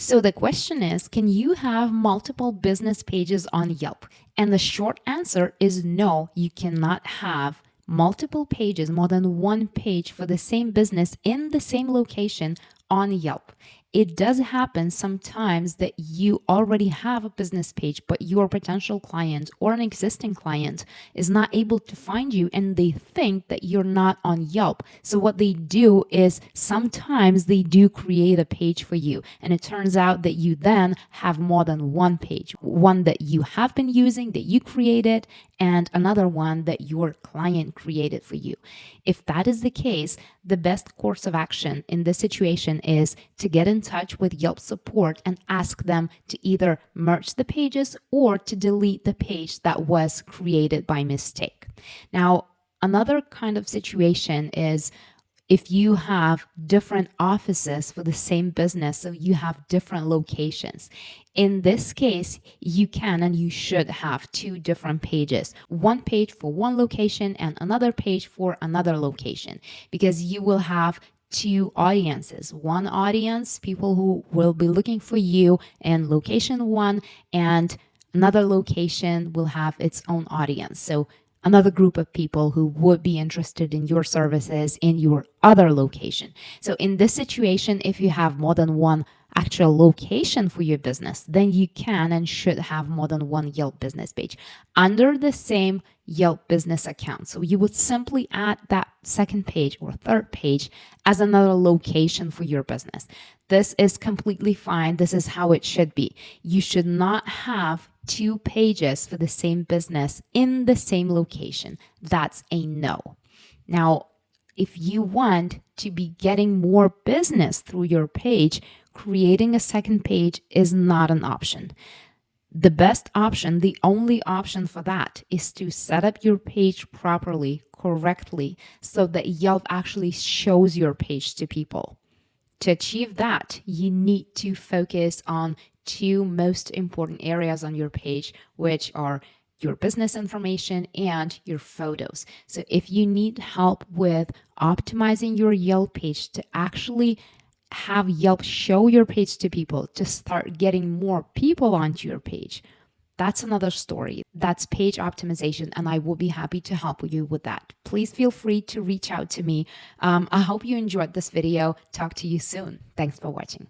So the question is, can you have multiple business pages on Yelp? And the short answer is no, you cannot have multiple pages, more than one page for the same business in the same location on Yelp. It does happen sometimes that you already have a business page, but your potential client or an existing client is not able to find you and they think that you're not on Yelp. So what they do is sometimes they do create a page for you. And it turns out that you then have more than one page, one that you have been using, that you created, and another one that your client created for you. If that is the case, the best course of action in this situation is to get in touch with Yelp support and ask them to either merge the pages or to delete the page that was created by mistake. Now, another kind of situation is if you have different offices for the same business, so you have different locations. In this case, you can and you should have two different pages, one page for one location and another page for another location, because you will have two audiences. One audience, people who will be looking for you in location one, and another location will have its own audience. So another group of people who would be interested in your services in your other location. So in this situation, if you have more than one actual location for your business, then you can and should have more than one Yelp business page under the same Yelp business account. So you would simply add that second page or third page as another location for your business. This is completely fine. This is how it should be. You should not have two pages for the same business in the same location. That's a no. Now, if you want to be getting more business through your page, creating a second page is not an option. The best option, the only option for that, is to set up your page properly, correctly, so that Yelp actually shows your page to people. To achieve that, you need to focus on two most important areas on your page, which are your business information and your photos. So if you need help with optimizing your Yelp page to actually have Yelp show your page to people, to start getting more people onto your page, that's another story. That's page optimization, and I will be happy to help you with that. Please feel free to reach out to me. I hope you enjoyed this video. Talk to you soon. Thanks for watching.